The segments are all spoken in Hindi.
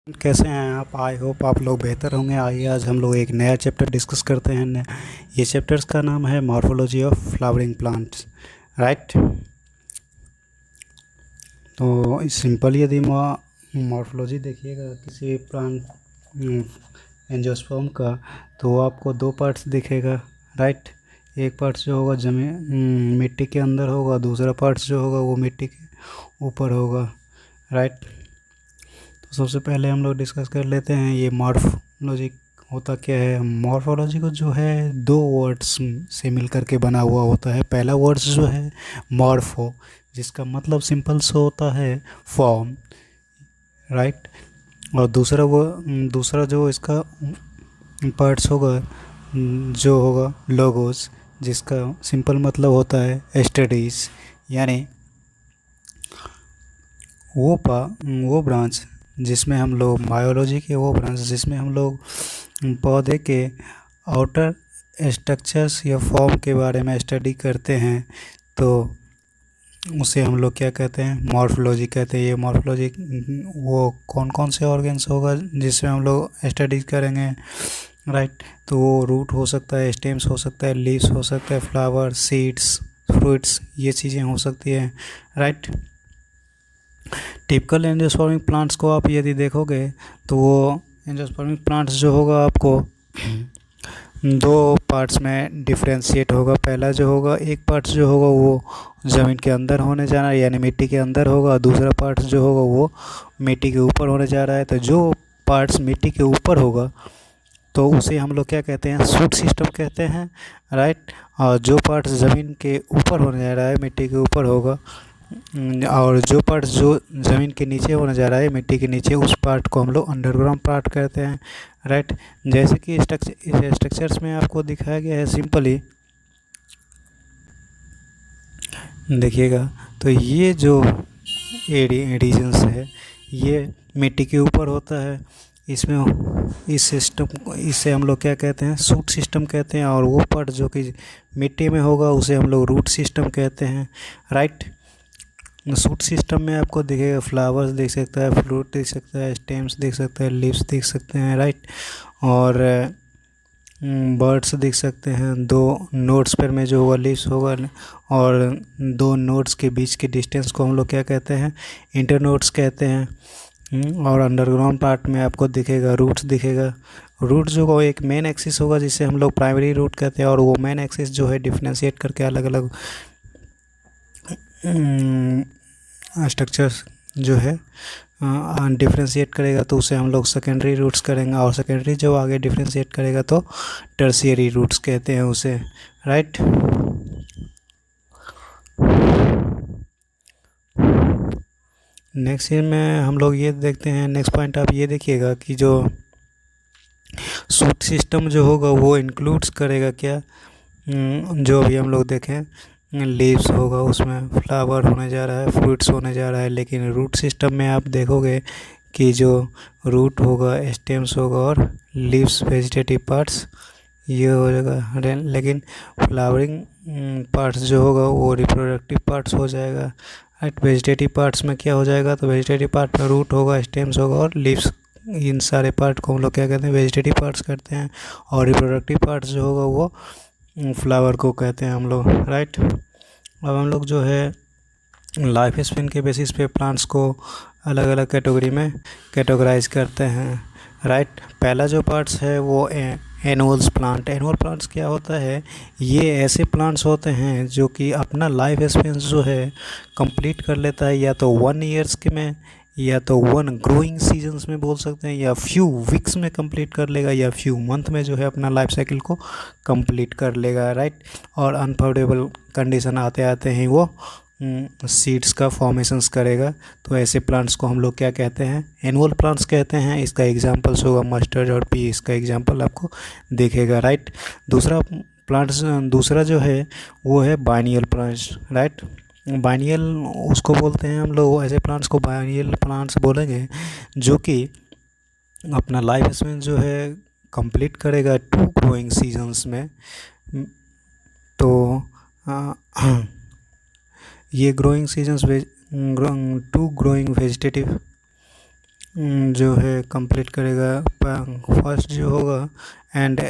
कैसे हैं आप? आई होप आप लोग बेहतर होंगे। आइए आज हम लोग एक नया चैप्टर डिस्कस करते हैं। ये चैप्टर्स का नाम है morphology of flowering plants, right. तो सिंपल यदि मॉर्फोलॉजी देखिएगा किसी भी प्लांट एंजियोस्पर्म का, तो आपको दो पार्ट्स दिखेगा, राइट। एक पार्ट्स जो होगा जमीन मिट्टी के अंदर होगा, दूसरा पार्ट्स जो होगा वो मिट्टी के ऊपर होगा, राइट। तो सबसे पहले हम लोग डिस्कस कर लेते हैं ये मॉर्फोलॉजी होता क्या है। मॉर्फोलॉजी को जो है दो वर्ड्स से मिल करके बना हुआ होता है। पहला वर्ड्स जो है मॉर्फो, जिसका मतलब सिंपल से होता है फॉर्म, राइट। और दूसरा जो इसका पार्ट्स होगा जो होगा लोगोस, जिसका सिंपल मतलब होता है स्टडीज़, यानी वो ब्रांच जिसमें हम लोग बायोलॉजी के वो ब्रांच जिसमें हम लोग पौधे के आउटर स्ट्रक्चर्स या फॉर्म के बारे में स्टडी करते हैं, तो उसे हम लोग क्या कहते हैं? मॉर्फोलॉजी कहते हैं। ये मॉर्फोलॉजी वो कौन कौन से ऑर्गन्स होगा जिसमें हम लोग स्टडी करेंगे, राइट। तो वो रूट हो सकता है, स्टेम्स हो सकता है, लीव्स हो सकता है, फ्लावर, सीड्स, फ्रूट्स, ये चीज़ें हो सकती हैं, राइट। टिपिकल एंजियोस्पर्मिक प्लांट्स को आप यदि देखोगे तो वो एंजियोस्पर्मिक प्लांट्स जो होगा आपको दो पार्ट्स में डिफ्रेंशिएट होगा। पहला जो होगा, एक पार्ट्स जो होगा वो ज़मीन के अंदर होने जा रहा है, यानी मिट्टी के अंदर होगा। दूसरा पार्ट्स जो होगा वो मिट्टी के ऊपर होने जा रहा है। तो जो पार्ट्स मिट्टी के ऊपर होगा तो उसे हम लोग क्या कहते हैं? शूट सिस्टम कहते हैं, राइट। और जो पार्ट्स ज़मीन के ऊपर होने जा रहा है, मिट्टी के ऊपर होगा, और जो पार्ट जो ज़मीन के नीचे होने जा रहा है, मिट्टी के नीचे, उस पार्ट को हम लोग अंडरग्राउंड पार्ट कहते हैं, राइट। जैसे कि इस स्ट्रक्चर्स में आपको दिखाया गया है सिंपली, देखिएगा। तो ये जो रीजन्स है ये मिट्टी के ऊपर होता है। इसमें इस सिस्टम को, इसे हम लोग क्या कहते हैं? शूट सिस्टम कहते हैं। और वो पार्ट जो कि मिट्टी में होगा उसे हम लोग रूट सिस्टम कहते हैं, राइट। शूट सिस्टम में आपको दिखेगा फ्लावर्स दिख सकता है, फ्रूट दिख सकता है, स्टेम्स दिख सकता है, लीव्स दिख सकते हैं, राइट। और बर्ड्स दिख सकते हैं। दो नोड्स पर में जो होगा लीव्स होगा, और दो नोड्स के बीच के डिस्टेंस को हम लोग क्या कहते हैं? इंटरनोड्स कहते हैं। और अंडरग्राउंड पार्ट में आपको दिखेगा रूट्स दिखेगा। रूट जो हो एक मेन एक्सिस होगा जिसे हम लोग प्राइमरी रूट कहते हैं, और वो मेन एक्सिस जो है डिफ्रेंशिएट करके अलग अलग स्ट्रक्चर्स जो है डिफ्रेंशिएट करेगा, तो उसे हम लोग सेकेंडरी रूट्स करेंगे। और सेकेंडरी जो आगे डिफ्रेंशिएट करेगा तो टर्शियरी रूट्स कहते हैं उसे, राइट। नेक्स्ट में हम लोग ये देखते हैं, नेक्स्ट पॉइंट आप ये देखिएगा कि जो शूट सिस्टम जो होगा वो इंक्लूड्स करेगा क्या? जो अभी हम लोग देखें, लीव्स होगा, उसमें फ्लावर होने जा रहा है, फ्रूट्स होने जा रहा है। लेकिन रूट सिस्टम में आप देखोगे कि जो रूट होगा, स्टेम्स होगा, और लीव्स वेजिटेटिव पार्ट्स ये हो जाएगा। लेकिन फ्लावरिंग पार्ट्स जो होगा वो रिप्रोडक्टिव पार्ट्स हो जाएगा, राइट। वेजिटेटिव पार्ट्स में क्या हो जाएगा? तो वेजिटेटिव पार्ट में रूट होगा, स्टेम्स होगा और लीव्स। इन सारे पार्ट को हम लोग क्या कहते हैं? वेजिटेटिव पार्ट्स करते हैं। और रिप्रोडक्टिव पार्ट्स जो होगा वो फ्लावर को कहते हैं हम लोग, राइट। अब हम लोग जो है लाइफ स्पेन के बेसिस पे प्लांट्स को अलग अलग कैटेगरी में कैटेगराइज करते हैं, राइट। पहला जो पार्ट्स है वो एनुअल्स प्लांट। एनुअल प्लांट्स क्या होता है? ये ऐसे प्लांट्स होते हैं जो कि अपना लाइफ स्पेन जो है कंप्लीट कर लेता है, या तो 1 ईयर्स के में, या तो 1 ग्रोइंग सीजन्स में बोल सकते हैं, या फ्यू वीक्स में कंप्लीट कर लेगा, या फ्यू मंथ में जो है अपना लाइफ साइकिल को कंप्लीट कर लेगा, राइट। और अनफेवरेबल कंडीशन आते आते ही वो सीड्स का फॉर्मेशंस करेगा। तो ऐसे प्लांट्स को हम लोग क्या कहते हैं? एनुअल प्लांट्स कहते हैं। इसका एग्जांपल्स होगा मस्टर्ड और पी, इसका एग्जांपल आपको दिखेगा, राइट। दूसरा जो है वो है बाइनियल प्लांट्स, राइट। बाइनियल उसको बोलते हैं हम लोग, ऐसे प्लांट्स को बाइनियल प्लांट्स बोलेंगे जो कि अपना लाइफ स्पेन जो है कंप्लीट करेगा 2 ग्रोइंग सीजन्स में। तो ये ग्रोइंग सीजन्स 2 ग्रोइंग वेजिटेटिव जो है कंप्लीट करेगा। फर्स्ट जो होगा and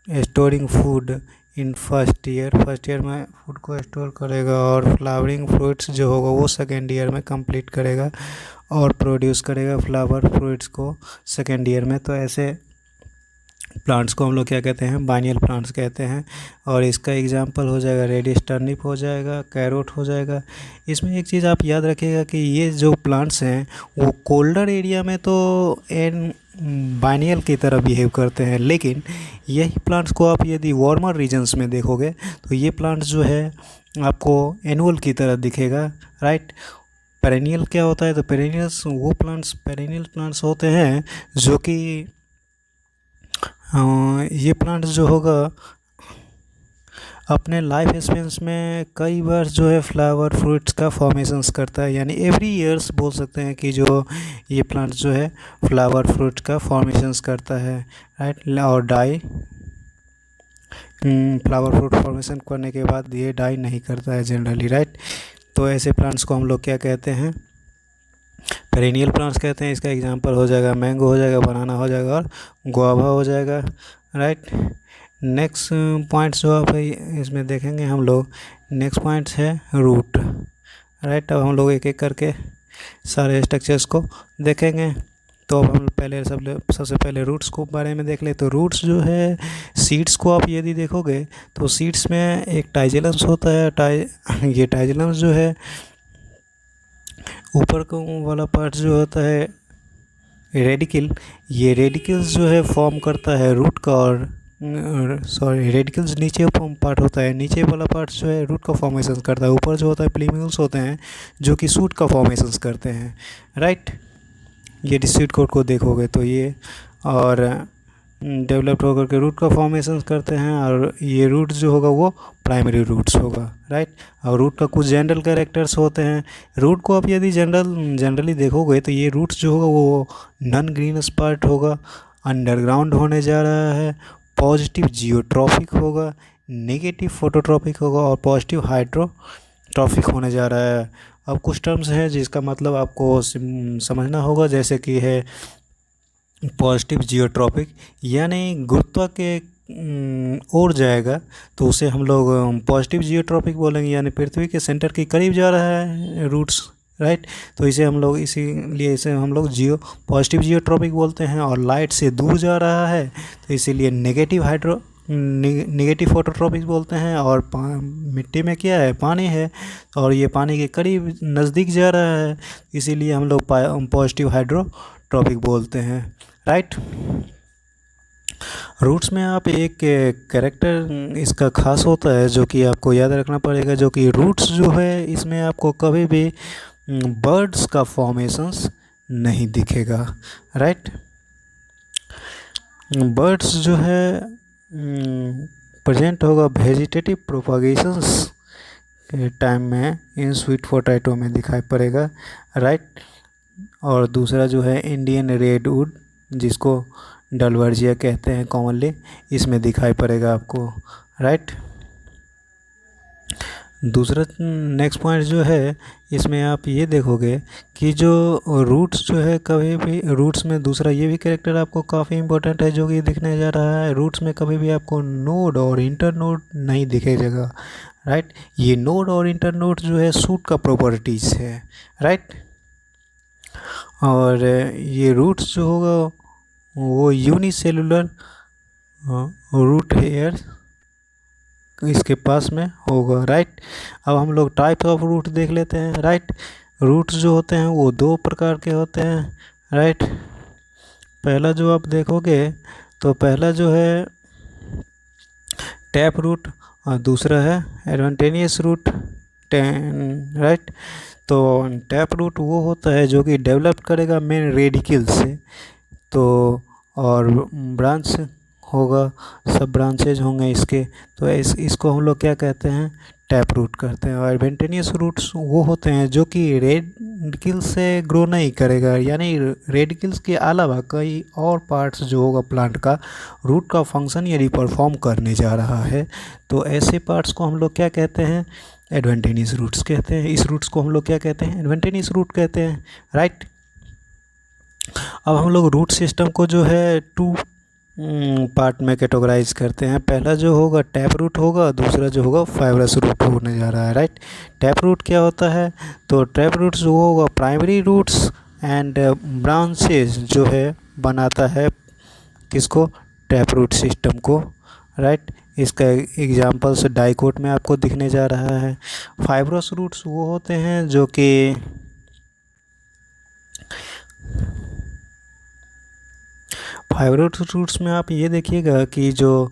storing food in first year में फूड को स्टोर करेगा, और फ्लावरिंग फ्रूट्स जो होगा वो सेकेंड ईयर में कंप्लीट करेगा और प्रोड्यूस करेगा फ्लावर फ्रूट्स को सेकेंड ईयर में। तो ऐसे प्लांट्स को हम लोग क्या कहते हैं, बाइनियल प्लांट्स कहते हैं। और इसका एग्जांपल हो जाएगा रेडिश टर्निप हो जाएगा, कैरोट हो जाएगा। इसमें एक चीज़ आप याद रखिएगा कि ये जो प्लांट्स हैं वो कोल्डर एरिया में तो एन बाइनियल की तरह बिहेव करते हैं, लेकिन यही प्लांट्स को आप यदि वार्मर रीजन्स में देखोगे तो ये प्लांट्स जो है आपको एनुअल की तरह दिखेगा, राइट। पेरेनियल क्या होता है, तो पेरेनियल्स वो प्लांट्स पेरेनियल प्लांट्स होते हैं जो कि ये प्लांट्स जो होगा अपने लाइफ स्पेंस में कई बार जो है फ्लावर फ्रूट्स का फॉर्मेशंस करता है, यानी एवरी ईयर्स बोल सकते हैं कि जो ये प्लांट्स जो है फ्लावर फ्रूट का फॉर्मेशंस करता है, राइट। और डाई फ्लावर फ्रूट फॉर्मेशन करने के बाद ये डाई नहीं करता है जनरली, राइट। तो ऐसे प्लांट्स को हम लोग क्या कहते हैं, पेरेनियल प्लांट्स कहते हैं। इसका एग्जांपल हो जाएगा मैंगो हो जाएगा, बनाना हो जाएगा और गुआवा हो जाएगा, राइट। नेक्स्ट पॉइंट्स जो आप इसमें देखेंगे हम लोग, नेक्स्ट पॉइंट्स है रूट, राइट। अब हम लोग एक एक करके सारे स्ट्रक्चर्स को देखेंगे। तो अब हम पहले सबसे पहले रूट्स को बारे में देख ले। तो रूट्स जो है सीड्स को आप यदि देखोगे तो सीड्स में एक टाइजेलम्स होता है। ये टाइजेलम्स जो है ऊपर का वाला पार्ट जो होता है रेडिकल, ये रेडिकल्स जो है फॉर्म करता है रूट का, और रेडिकल्स नीचे पार्ट होता है, नीचे वाला पार्ट जो है रूट का फॉर्मेशन करता है। ऊपर जो होता है प्लीम्यूल्स होते हैं जो कि शूट का फॉर्मेशन करते हैं, राइट। ये सीड कोड को देखोगे तो ये और डेवलप्ड होकर के रूट का फॉर्मेशन करते हैं, और ये रूट जो होगा वो प्राइमरी रूट्स होगा, राइट। और रूट का कुछ जनरल कैरेक्टर्स होते हैं। रूट को आप यदि जनरली देखोगे तो ये रूट्स जो होगा वो नॉन ग्रीनस पार्ट होगा, अंडरग्राउंड होने जा रहा है, पॉजिटिव जियोट्रॉपिक होगा, नेगेटिव फोटोट्रॉपिक होगा और पॉजिटिव हाइड्रोट्रॉपिक होने जा रहा है। अब कुछ टर्म्स हैं जिसका मतलब आपको समझना होगा, जैसे कि है पॉजिटिव जियोट्रॉपिक, यानी गुरुत्व के ओर जाएगा तो उसे हम लोग पॉजिटिव जियोट्रॉपिक बोलेंगे, यानी पृथ्वी के सेंटर के करीब जा रहा है रूट्स, राइट। तो इसे हम लोग इसे हम लोग पॉजिटिव जियोट्रॉपिक बोलते हैं। और लाइट से दूर जा रहा है तो इसीलिए नेगेटिव फोटोट्रॉपिक बोलते हैं। और मिट्टी में क्या है, पानी है, और ये पानी के करीब नज़दीक जा रहा है, इसीलिए हम लोग पॉजिटिव हाइड्रोट्रॉपिक बोलते हैं, राइट। रूट्स में आप एक कैरेक्टर इसका खास होता है जो कि आपको याद रखना पड़ेगा, जो कि रूट्स जो है इसमें आपको कभी भी बर्ड्स का फॉर्मेशंस नहीं दिखेगा, राइट। बर्ड्स जो है प्रेजेंट होगा वेजिटेटिव प्रोपागेशंस के टाइम में इन स्वीट पोटैटो में दिखाई पड़ेगा, राइट। और दूसरा जो है इंडियन रेडवुड, जिसको डलवर्जिया कहते हैं कॉमनली, इसमें दिखाई पड़ेगा आपको, राइट। दूसरा नेक्स्ट पॉइंट जो है इसमें आप ये देखोगे कि जो रूट्स जो है कभी भी रूट्स में दूसरा ये भी कैरेक्टर आपको काफ़ी इंपॉर्टेंट है जो कि दिखने जा रहा है, रूट्स में कभी भी आपको नोड और इंटर नोड नहीं दिखेगा, राइट। ये नोड और इंटर नोड जो है शूट का प्रॉपर्टीज़ है, राइट। और ये रूट्स जो होगा वो यूनिसेलुलर रूट हेयर इसके पास में होगा, राइट। अब हम लोग टाइप ऑफ रूट देख लेते हैं, राइट। रूट्स जो होते हैं वो दो प्रकार के होते हैं, राइट। पहला जो आप देखोगे तो पहला जो है टैप रूट और दूसरा है एडवेंटेनियस रूट, राइट। तो टैप रूट वो होता है जो कि डेवलप करेगा मेन रेडिकल से, तो और ब्रांच होगा, सब ब्रांचेज होंगे इसके, तो इसको हम लोग क्या कहते हैं, टैप रूट करते हैं। और एडवेंटेनियस रूट्स वो होते हैं जो कि रेडिकल्स से ग्रो नहीं करेगा, यानी रेडिकल्स के अलावा कई और पार्ट्स जो होगा प्लांट का रूट का फंक्शन यदि परफॉर्म करने जा रहा है, तो ऐसे पार्ट्स को हम लोग क्या कहते हैं, एडवेंटेनियस रूट्स कहते हैं। इस रूट्स को हम लोग क्या कहते हैं, एडवेंटेनियस रूट कहते हैं, राइट। अब हम लोग रूट सिस्टम को जो है टू पार्ट में कैटेगराइज करते हैं। पहला जो होगा टैप रूट होगा, दूसरा जो होगा फाइब्रस रूट होने जा रहा है, राइट। टैप रूट क्या होता है? तो टैप रूट्स जो होगा प्राइमरी रूट्स एंड ब्रांचेज जो है बनाता है किसको? टैप रूट सिस्टम को, राइट। इसका एग्जांपल्स डाइकोट में आपको दिखने जा रहा है। फाइब्रस रूट्स वो होते हैं जो कि फाइब्रस रूट्स में आप ये देखिएगा कि जो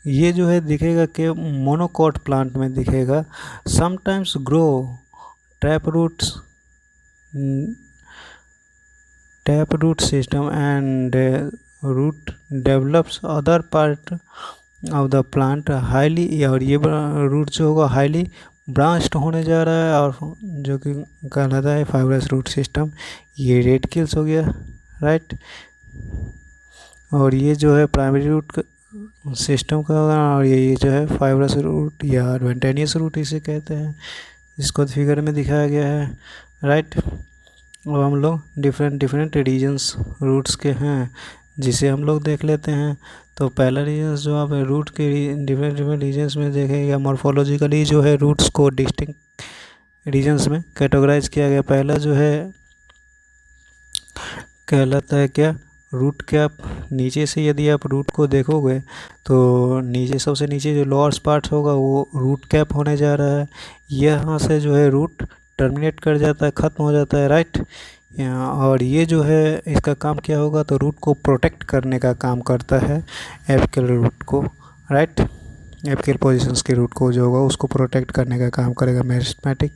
ये जो है दिखेगा कि मोनोकॉट प्लांट में दिखेगा। Sometimes grow tap roots tap root system and root develops other part of the plant highly, और ये रूट जो होगा हाईली ब्रांच्ड होने जा रहा है और जो कि कहलाता है फाइब्रस रूट सिस्टम। ये रेडिकल्स हो गया, राइट। और ये जो है प्राइमरी रूट सिस्टम का होगा, और ये जो है फाइब्रस रूट या एडवेंटेनियस रूट इसे कहते हैं, जिसको फिगर में दिखाया गया है, राइट। अब हम लोग डिफरेंट रीजन्स रूट्स के हैं जिसे हम लोग देख लेते हैं। तो पहला रीजन्स जो आप रूट के डिफरेंट रीजन्स में देखेंगे, मॉर्फोलॉजिकली जो है रूट्स को डिस्टिंक्ट रीजन्स में कैटेगराइज किया गया। पहला जो है कहलाता है क्या? Root cap. नीचे से यदि आप रूट को देखोगे तो नीचे सबसे नीचे जो लोअर पार्ट होगा वो रूट कैप होने जा रहा है। यहाँ से जो है रूट टर्मिनेट कर जाता है, ख़त्म हो जाता है, राइट। और ये जो है इसका काम क्या होगा? तो रूट को प्रोटेक्ट करने का काम करता है, एपिकल रूट को, राइट। एपिकल पोजीशंस के रूट को जो होगा उसको प्रोटेक्ट करने का काम करेगा। मेरिस्टेमेटिक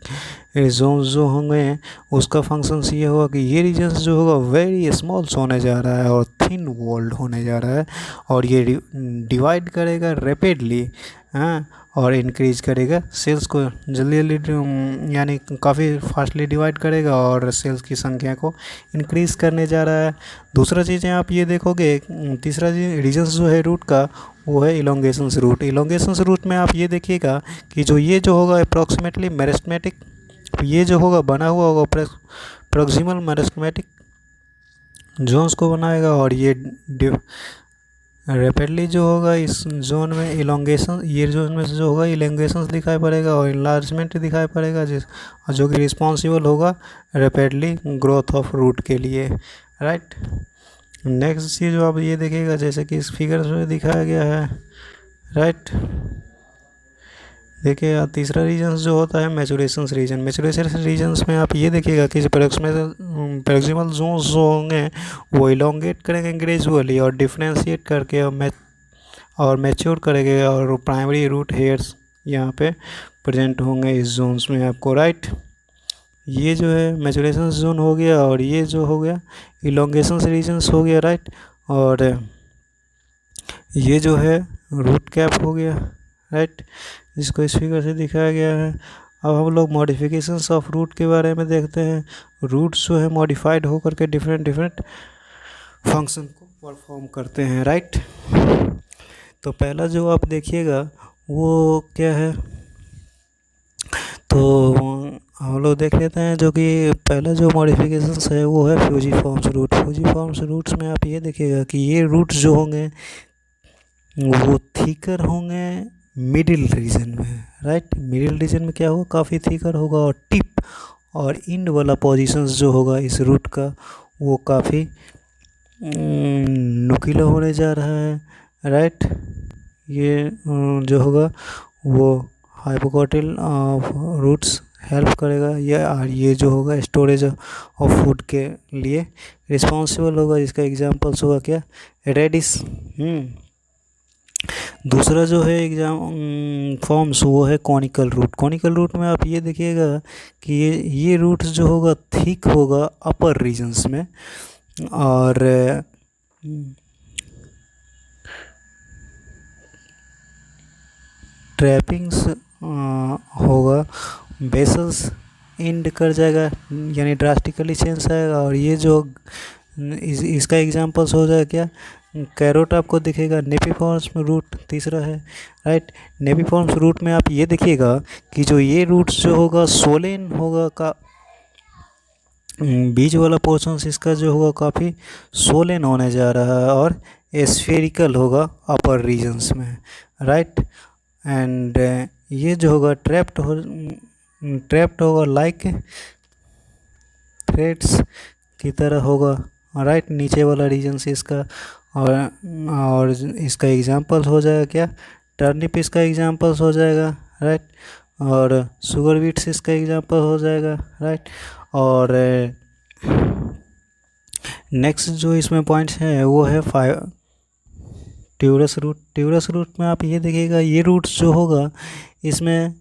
जोन्स जो होंगे उसका फंक्शंस ये होगा कि ये रीजन्स जो होगा वेरी स्मॉल्स होने जा रहा है और थिन वॉल्ड होने जा रहा है, और ये डिवाइड करेगा रैपिडली, हाँ, और इंक्रीज करेगा सेल्स को जल्दी जल्दी, यानी काफ़ी फास्टली डिवाइड करेगा और सेल्स की संख्या को इंक्रीज करने जा रहा है। दूसरा चीज़ें आप ये देखोगे, तीसरा रीजन्स जो है रूट का वो है इलोंगेशंस रूट। इलोंगेशंस रूट में आप ये देखिएगा कि जो ये जो होगा अप्रॉक्सीमेटली मेरिस्टेमेटिक, ये जो होगा बना हुआ होगा प्रॉक्सिमल मेरिस्टेमेटिक जोन्स को बनाएगा, और ये रैपिडली जो होगा इस जोन में इलोंगेशन, ये जोन में जो होगा इलोंगेशन दिखाई पड़ेगा और इनलार्जमेंट दिखाई पड़ेगा, जो कि रिस्पॉन्सिबल होगा रैपिडली ग्रोथ ऑफ रूट के लिए, राइट। नेक्स्ट चीज़ जो आप ये देखिएगा जैसे कि इस फिगर में दिखाया गया है, राइट। देखिए तीसरा रीजन जो होता है मैचुरेशन रीजन। मैचुरेशन रीजन्स में आप ये देखिएगा कि प्रॉक्सिमल जोन्स जो होंगे वो इलोंगेट करेंगे ग्रेजुअली और डिफ्रेंशिएट करके और मैच्योर करेंगे, और प्राइमरी रूट हेयर्स यहाँ पे प्रेजेंट होंगे इस जोन्स में आपको, राइट। ये जो है मैचुरेशन जोन हो गया, और ये जो हो गया इलोंगेशन रीजन्स हो गया, राइट। और ये जो है रूट कैप हो गया, राइट, जिसको इस फिगर से दिखाया गया है। अब हम लोग मॉडिफिकेशंस ऑफ रूट के बारे में देखते हैं। रूट्स जो है मॉडिफाइड होकर के डिफरेंट फंक्शन को परफॉर्म करते हैं, राइट। तो पहला जो आप देखिएगा वो क्या है, तो हम लोग देख लेते हैं। जो कि पहला जो मॉडिफिकेशंस है वो है फ्यूजिफॉर्म्स रूट। फ्यूजिफॉर्म्स रूट्स में आप ये देखिएगा कि ये रूट्स जो होंगे वो थिकर होंगे मिडिल रीजन में, राइट। मिडिल रीजन में क्या होगा? काफ़ी थिकर होगा, और टिप और इंड वाला पोजीशंस जो होगा इस रूट का वो काफ़ी नुकीला होने जा रहा है, राइट। ये जो होगा वो हाइपोकॉटिल रूट्स हेल्प करेगा, ये जो होगा स्टोरेज ऑफ फूड के लिए रिस्पॉन्सिबल होगा। इसका एग्जांपल्स होगा क्या? रेडिस। दूसरा जो है फॉर्म्स वो है कॉनिकल रूट। कॉनिकल रूट में आप ये देखिएगा कि ये रूट्स जो होगा थिक होगा अपर रीजन्स में, और ट्रैपिंग्स होगा, बेसल्स एंड कर जाएगा, यानी ड्रास्टिकली चेंज आएगा। और ये जो इसका एग्जांपल्स हो जाएगा क्या? कैरोट आपको दिखेगा। नेपिफॉर्म्स रूट तीसरा है, राइट। नेपिफॉर्म्स रूट में आप ये देखिएगा कि जो ये रूट्स जो होगा सोलेन होगा का बीच वाला पोर्शन इसका जो होगा काफ़ी सोलेन होने जा रहा है और स्फेरिकल होगा अपर रीजन्स में, राइट। एंड ये जो होगा ट्रैप्ड होगा लाइक थ्रेड्स की तरह होगा, राइट। नीचे वाला रीजन से इसका और इसका एग्जांपल्स हो जाएगा क्या, टर्निप इसका एग्जांपल्स हो जाएगा, राइट। और शुगर बीट्स इसका एग्जांपल हो जाएगा, राइट। और नेक्स्ट जो इसमें पॉइंट्स हैं वो है ट्यूरस रूट। ट्यूरस रूट में आप ये देखिएगा, ये रूट्स जो होगा इसमें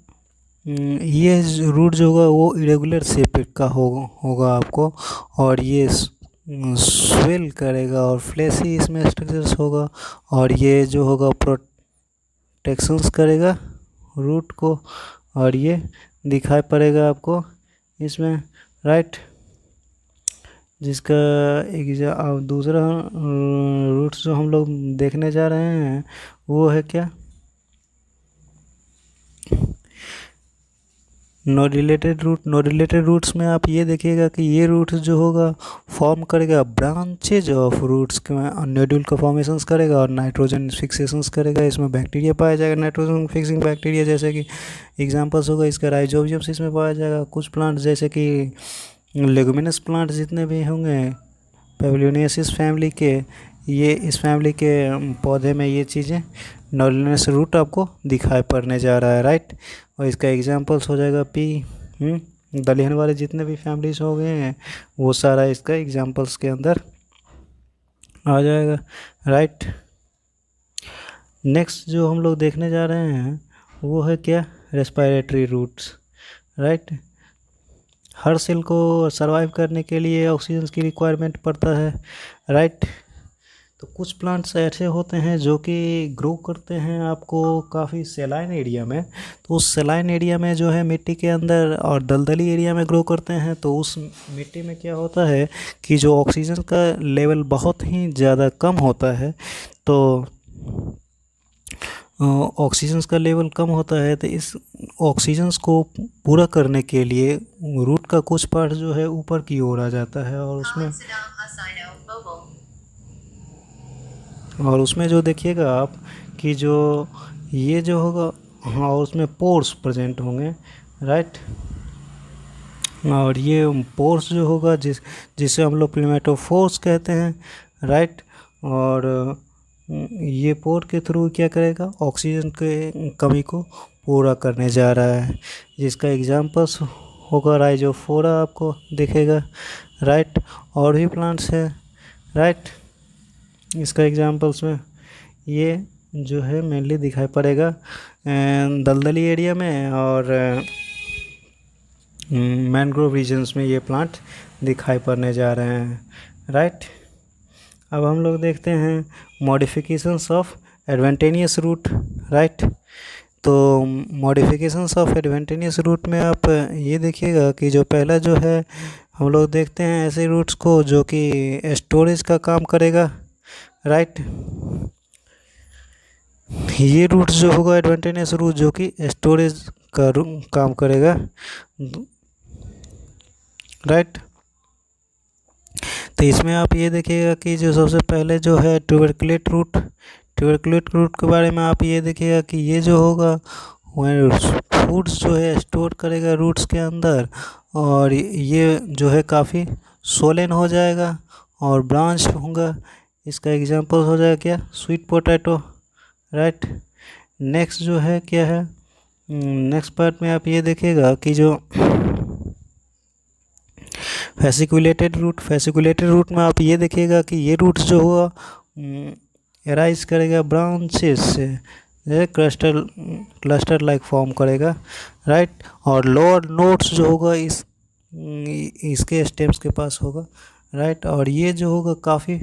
ये रूट जो होगा वो इरेगुलर शेप का होगा आपको, और ये स्वेल करेगा और फ्लैशी इसमें स्ट्रक्चर्स होगा, और ये जो होगा प्रोटेक्शंस करेगा रूट को, और ये दिखाई पड़ेगा आपको इसमें, राइट। जिसका दूसरा रूट्स जो हम लोग देखने जा रहे हैं वो है क्या, नॉडिलेटेड रूट। नॉडिलेटेड रूट्स में आप ये देखिएगा कि ये रूट्स जो होगा फॉर्म करेगा ब्रांचेज ऑफ रूट्स के नोड्यूल का फॉर्मेशंस करेगा और नाइट्रोजन फिक्सेशंस करेगा। इसमें बैक्टीरिया पाया जाएगा, नाइट्रोजन फिक्सिंग बैक्टीरिया, जैसे कि एग्जांपल्स होगा इसका राइजोबियम्स इसमें पाया जाएगा। कुछ प्लांट जैसे कि लेगुमिनस प्लांट जितने भी होंगे पेवलियोनियसिस फैमिली के, ये इस फैमिली के पौधे में ये चीज़ें नॉडिलस रूट आपको दिखाई पड़ने जा रहा है, राइट। और इसका एग्जांपल्स हो जाएगा दलहन वाले जितने भी फैमिलीज हो गए हैं वो सारा इसका एग्जांपल्स के अंदर आ जाएगा, राइट। नेक्स्ट जो हम लोग देखने जा रहे हैं वो है क्या, रेस्पिरेटरी रूट्स, राइट। हर सेल को सरवाइव करने के लिए ऑक्सीजन की रिक्वायरमेंट पड़ता है, राइट। तो कुछ प्लांट्स ऐसे होते हैं जो कि ग्रो करते हैं आपको काफ़ी सेलाइन एरिया में, तो उस सेलाइन एरिया में जो है मिट्टी के अंदर और दलदली एरिया में ग्रो करते हैं, तो उस मिट्टी में क्या होता है कि जो ऑक्सीजन का लेवल बहुत ही ज़्यादा कम होता है, तो ऑक्सीजन का लेवल कम होता है, तो इस ऑक्सीजन को पूरा करने के लिए रूट का कुछ पार्ट जो है ऊपर की ओर आ जाता है, और उसमें जो देखिएगा आप कि जो ये जो होगा, हाँ, उसमें पोर्स प्रेजेंट होंगे, राइट। और ये पोर्स जो होगा जिसे हम लोग प्लेमेटोफोर्स कहते हैं, राइट। और ये पोर के थ्रू क्या करेगा, ऑक्सीजन के कमी को पूरा करने जा रहा है, जिसका एग्जांपल्स होगा राइजोफोरा आपको दिखेगा, राइट। और भी प्लांट्स है, राइट। इसका एग्जांपल्स में ये जो है मेनली दिखाई पड़ेगा दलदली एरिया में और मैनग्रोव रीजन्स में ये प्लांट दिखाई पड़ने जा रहे हैं, राइट। अब हम लोग देखते हैं मॉडिफिकेशंस ऑफ एडवेंटेनियस रूट, राइट। तो मॉडिफिकेशंस ऑफ एडवेंटेनियस रूट में आप ये देखिएगा कि जो पहला जो है हम लोग देखते हैं ऐसे रूट्स को जो कि स्टोरेज का काम करेगा, राइट। ये रूट जो होगा एडवेंटेनियस रूट जो कि स्टोरेज का काम करेगा, राइट। तो इसमें आप ये देखिएगा कि जो सबसे पहले जो है ट्यूबरकुलेट रूट के बारे में आप ये देखिएगा कि ये जो होगा फूड्स जो है स्टोर करेगा रूट्स के अंदर, और ये जो है काफ़ी सोलेन हो जाएगा और ब्रांच होगा। इसका एग्जांपल हो जाएगा क्या, स्वीट पोटैटो, राइट। नेक्स्ट जो है क्या है, नेक्स्ट पार्ट में आप ये देखिएगा कि जो फैसिकुलेटेड रूट में आप ये देखिएगा कि ये रूट्स जो होगा एराइज करेगा ब्रांचेस से, क्लस्टर लाइक फॉर्म करेगा, राइट। और लोअर नोट्स जो होगा इसके स्टेम्स के पास होगा, राइट। और ये जो होगा काफ़ी,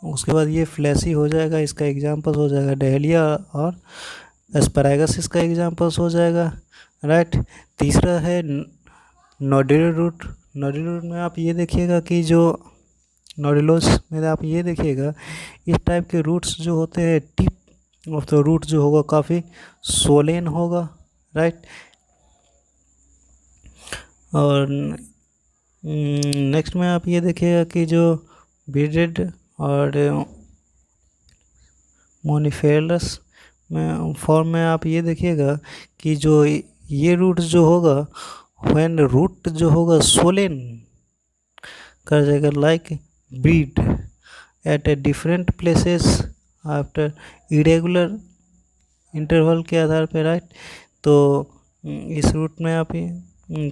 उसके बाद ये फ्लैशी हो जाएगा, इसका एग्जांपल्स हो जाएगा डहेलिया और एस्पैरागस, इसका एग्जांपल्स हो जाएगा, राइट। तीसरा है नोडुलर रूट में आप ये देखिएगा कि जो नोडुलोस में आप ये देखिएगा इस टाइप के रूट्स जो होते हैं टिप ऑफ द रूट जो होगा काफ़ी सोलेन होगा, राइट। और नेक्स्ट में आप ये देखिएगा कि जो बीडेड और मोनिफेरस में फॉर्म में आप ये देखिएगा कि जो ये रूट जो होगा, व्हेन रूट जो होगा सोलेन कर जाएगा like bead at a different places after irregular interval के आधार पे, राइट। तो इस रूट में आप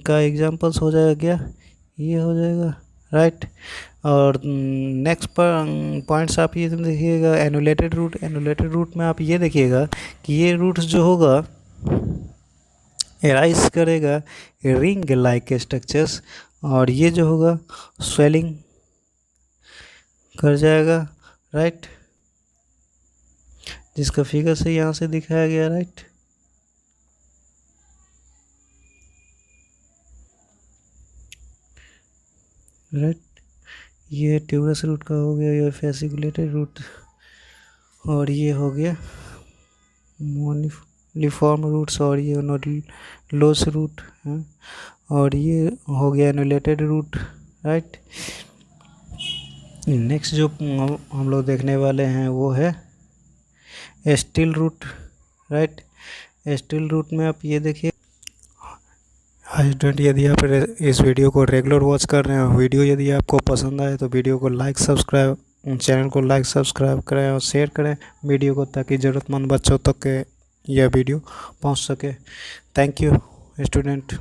का एग्जांपल्स हो जाएगा क्या, ये हो जाएगा, राइट। और नेक्स्ट पर पॉइंट्स आप ये देखिएगा एनुलेटेड रूट। एनुलेटेड रूट में आप ये देखिएगा कि ये रूट्स जो होगा एराइज करेगा रिंग लाइक स्ट्रक्चर्स, और ये जो होगा स्वेलिंग कर जाएगा, राइट, जिसका फिगर से यहाँ से दिखाया गया, राइट। ये ट्यूबरस रूट का हो गया, ये फेसिकुलेटेड रूट, और ये हो गया मोनिफॉर्म रूट्स, और ये लोस रूट है, और ये हो गया एनुलेटेड रूट, राइट। नेक्स्ट जो हम लोग देखने वाले हैं वो है stilt root, right. Stilt root में आप ये देखिए, हाय स्टूडेंट, यदि आप इस वीडियो को रेगुलर वॉच कर रहे हैं, वीडियो यदि आपको पसंद आए तो वीडियो को लाइक सब्सक्राइब, चैनल को लाइक सब्सक्राइब करें और शेयर करें वीडियो को, ताकि ज़रूरतमंद बच्चों तक के यह वीडियो पहुंच सके। Thank you student.